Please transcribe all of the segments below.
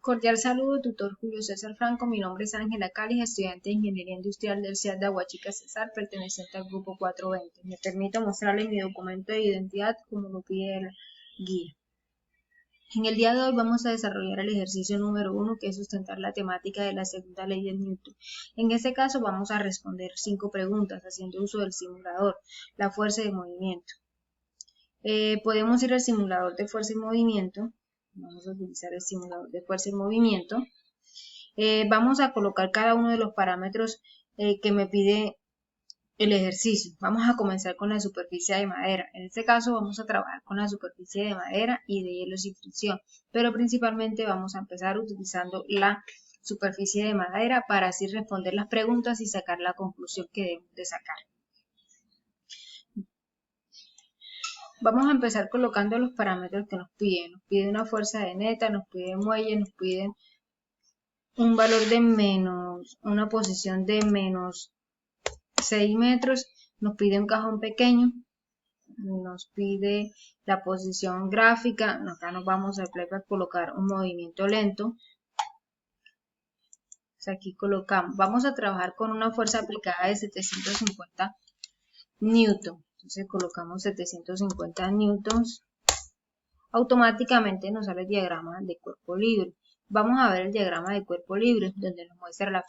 Cordial saludo, tutor Julio César Franco. Mi nombre es Ángela Cáliz, estudiante de Ingeniería Industrial del CIAD de Aguachica Cesar, perteneciente al grupo 420. Me permito mostrarles mi documento de identidad como lo pide la guía. En el día de hoy vamos a desarrollar el ejercicio número 1, que es sustentar la temática de la segunda ley de Newton. En este caso vamos a responder 5 preguntas haciendo uso del simulador, la fuerza de movimiento. Podemos ir al simulador de fuerza y movimiento. Vamos a utilizar el simulador de fuerza y movimiento. Vamos a colocar cada uno de los parámetros que me pide el ejercicio. Vamos a comenzar con la superficie de madera. En este caso vamos a trabajar con la superficie de madera y de hielo sin fricción, pero principalmente vamos a empezar utilizando la superficie de madera para así responder las preguntas y sacar la conclusión que debemos de sacar. Vamos a empezar colocando los parámetros que nos piden. Nos pide una fuerza de neta, nos pide muelle, nos piden un valor de una posición de menos 6 metros, nos pide un cajón pequeño, nos pide la posición gráfica. Acá nos vamos a colocar un movimiento lento. Aquí colocamos, vamos a trabajar con una fuerza aplicada de 750 newton. Entonces colocamos 750 newtons. Automáticamente nos sale el diagrama de cuerpo libre. Vamos a ver el diagrama de cuerpo libre, donde nos muestra la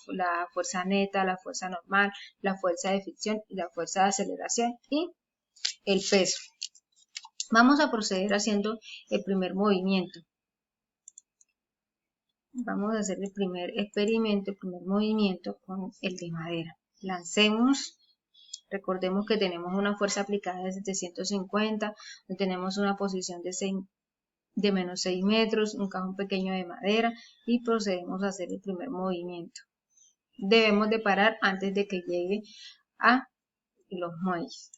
fuerza neta, la fuerza normal, la fuerza de fricción y la fuerza de aceleración y el peso. Vamos a proceder haciendo el primer movimiento. Vamos a hacer el primer experimento, el primer movimiento con el de madera. Lancemos. Recordemos que tenemos una fuerza aplicada de 750, tenemos una posición de menos 6 metros, un cajón pequeño de madera y procedemos a hacer el primer movimiento. Debemos de parar antes de que llegue a los muelles.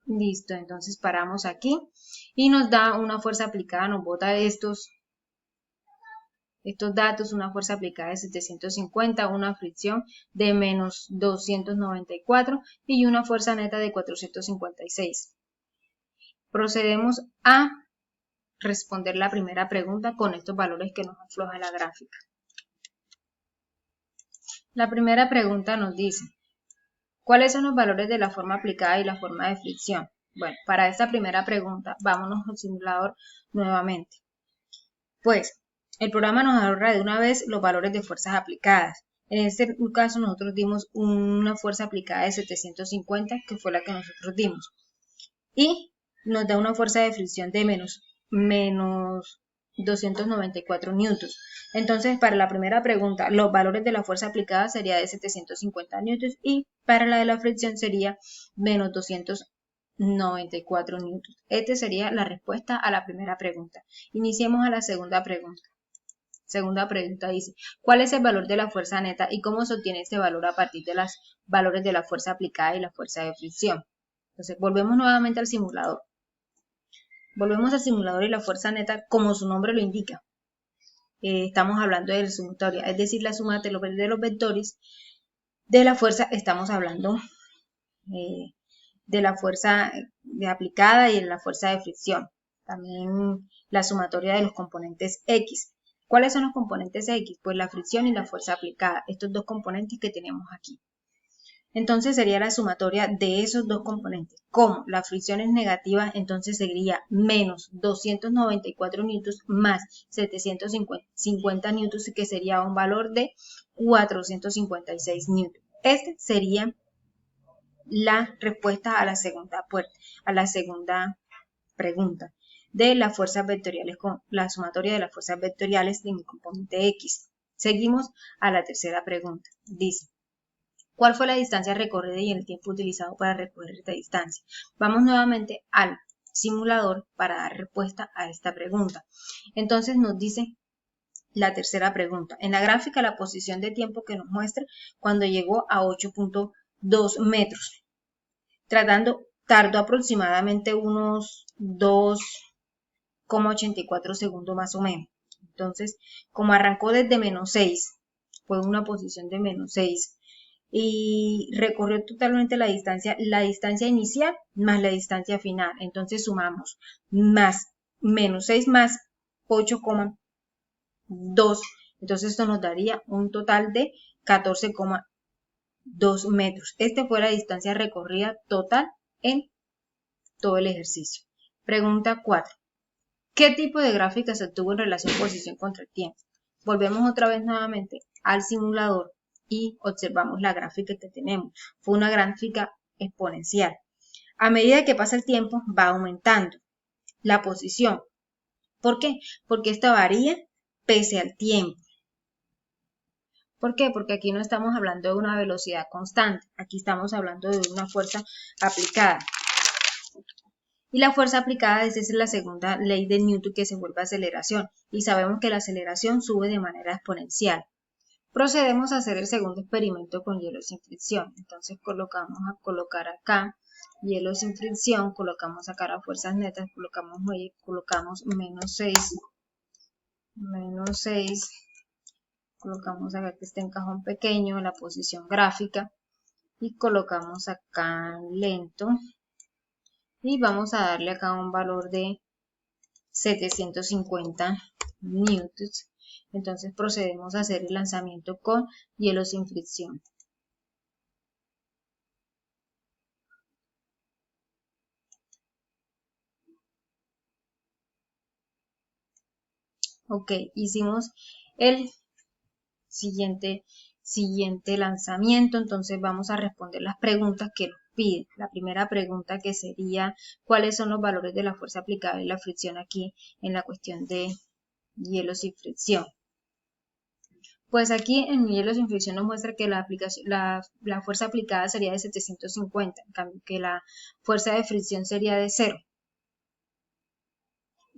Listo, entonces paramos aquí y nos da una fuerza aplicada, nos bota estos datos, una fuerza aplicada de 750, una fricción de menos 294 y una fuerza neta de 456. Procedemos a responder la primera pregunta con estos valores que nos afloja la gráfica. La primera pregunta nos dice, ¿cuáles son los valores de la forma aplicada y la forma de fricción? Bueno, para esta primera pregunta, vámonos al simulador nuevamente. Pues, el programa nos ahorra de una vez los valores de fuerzas aplicadas. En este caso nosotros dimos una fuerza aplicada de 750, que fue la que nosotros dimos. Y nos da una fuerza de fricción de menos 294 newtons. Entonces, para la primera pregunta, los valores de la fuerza aplicada sería de 750 newtons y para la de la fricción sería menos 294 newtons. Esta sería la respuesta a la primera pregunta. Iniciemos a la segunda pregunta. Segunda pregunta dice, ¿cuál es el valor de la fuerza neta y cómo se obtiene este valor a partir de los valores de la fuerza aplicada y la fuerza de fricción? Entonces, volvemos nuevamente al simulador. Volvemos al simulador y la fuerza neta, como su nombre lo indica. Estamos hablando de la sumatoria, es decir, la suma de los vectores de la fuerza. Estamos hablando de la fuerza aplicada y de la fuerza de fricción. También la sumatoria de los componentes X. ¿Cuáles son los componentes X? Pues la fricción y la fuerza aplicada, estos dos componentes que tenemos aquí. Entonces sería la sumatoria de esos dos componentes. Como la fricción es negativa, entonces sería menos 294 newtons más 750 newtons, que sería un valor de 456 newtons. Esta sería la respuesta a la segunda pregunta de las fuerzas vectoriales con la sumatoria de las fuerzas vectoriales de mi componente X. Seguimos a la tercera pregunta. Dice, ¿cuál fue la distancia recorrida y el tiempo utilizado para recorrer esta distancia? Vamos nuevamente al simulador para dar respuesta a esta pregunta. Entonces nos dice la tercera pregunta. En la gráfica, la posición de tiempo que nos muestra cuando llegó a 8.2 metros. Tardó aproximadamente unos 2,84 segundos más o menos. Entonces, como arrancó desde menos 6, fue una posición de menos 6, y recorrió totalmente la distancia inicial más la distancia final. Entonces sumamos más menos 6 más 8,2. Entonces esto nos daría un total de 14,2 metros. Esta fue la distancia recorrida total en todo el ejercicio. Pregunta 4. ¿Qué tipo de gráfica se obtuvo en relación posición contra el tiempo? Volvemos otra vez nuevamente al simulador y observamos la gráfica que tenemos. Fue una gráfica exponencial. A medida que pasa el tiempo va aumentando la posición. ¿Por qué? Porque esta varía pese al tiempo. ¿Por qué? Porque aquí no estamos hablando de una velocidad constante. Aquí estamos hablando de una fuerza aplicada. Y la fuerza aplicada es la segunda ley de Newton, que se vuelve aceleración. Y sabemos que la aceleración sube de manera exponencial. Procedemos a hacer el segundo experimento con hielo sin fricción. Entonces vamos a colocar acá hielo sin fricción, colocamos acá las fuerzas netas, colocamos menos 6, colocamos acá que esté en cajón pequeño, la posición gráfica, y colocamos acá lento, y vamos a darle acá un valor de 750 newtons. Entonces procedemos a hacer el lanzamiento con hielo sin fricción. Ok, hicimos el siguiente lanzamiento. Entonces vamos a responder las preguntas que nos piden. La primera pregunta, que sería ¿cuáles son los valores de la fuerza aplicada y la fricción aquí en la cuestión de hielo sin fricción? Pues aquí en hielo sin fricción nos muestra que la fuerza aplicada sería de 750, en cambio que la fuerza de fricción sería de 0.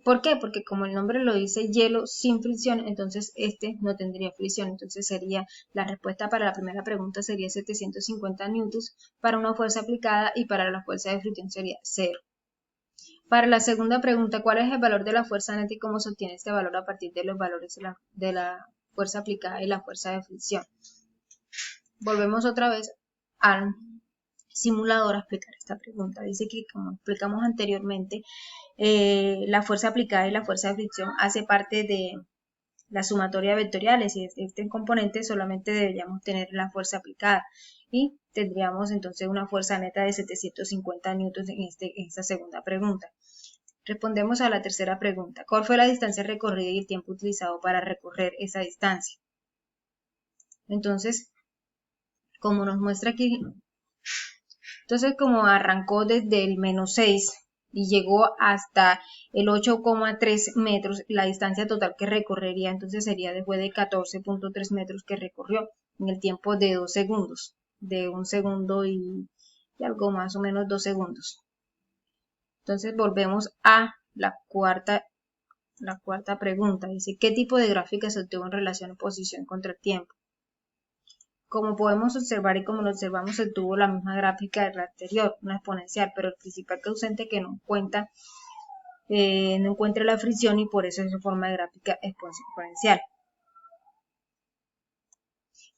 ¿Por qué? Porque como el nombre lo dice, hielo sin fricción, entonces este no tendría fricción. Entonces sería la respuesta para la primera pregunta sería 750 newtons para una fuerza aplicada, y para la fuerza de fricción sería 0. Para la segunda pregunta, ¿cuál es el valor de la fuerza neta y cómo se obtiene este valor a partir de los valores de la fuerza aplicada y la fuerza de fricción? Volvemos otra vez al simulador a explicar esta pregunta. Dice que, como explicamos anteriormente, la fuerza aplicada y la fuerza de fricción hace parte de la sumatoria de vectoriales, y este componente solamente deberíamos tener la fuerza aplicada y tendríamos entonces una fuerza neta de 750 newtons en esta segunda pregunta. Respondemos a la tercera pregunta. ¿Cuál fue la distancia recorrida y el tiempo utilizado para recorrer esa distancia? Entonces, como nos muestra aquí, como arrancó desde el menos 6 y llegó hasta el 8,3 metros, la distancia total que recorrería entonces sería después de 14,3 metros que recorrió en el tiempo de 2 segundos, de 1 segundo y algo más o menos 2 segundos. Entonces volvemos a la cuarta pregunta. Dice, ¿qué tipo de gráfica se obtuvo en relación a posición contra el tiempo? Como podemos observar y como lo observamos, se obtuvo la misma gráfica de la anterior, una exponencial, pero el principal causante que no encuentra la fricción, y por eso es su forma de gráfica exponencial.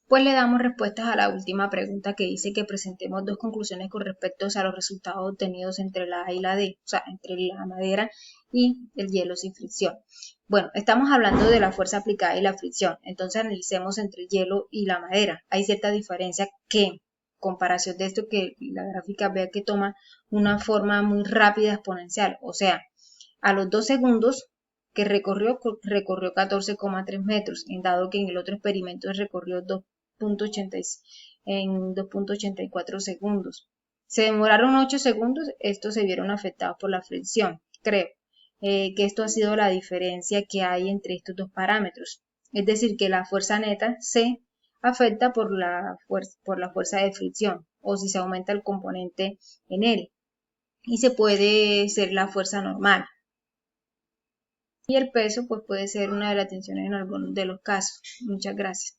Pues le damos respuestas a la última pregunta, que dice que presentemos dos conclusiones con respecto a los resultados obtenidos entre la A y la D, o sea, entre la madera y el hielo sin fricción. Bueno, estamos hablando de la fuerza aplicada y la fricción, entonces analicemos entre el hielo y la madera. Hay cierta diferencia que, comparación de esto, que la gráfica vea que toma una forma muy rápida exponencial, o sea, a los 2 segundos que recorrió 14,3 metros, en dado que en el otro experimento recorrió 2,84 segundos. Se demoraron 8 segundos, estos se vieron afectados por la fricción. Creo que esto ha sido la diferencia que hay entre estos dos parámetros. Es decir, que la fuerza neta se afecta por la fuerza de fricción, o si se aumenta el componente en él. Y se puede ser la fuerza normal. Y el peso pues puede ser una de las tensiones en algunos de los casos. Muchas gracias.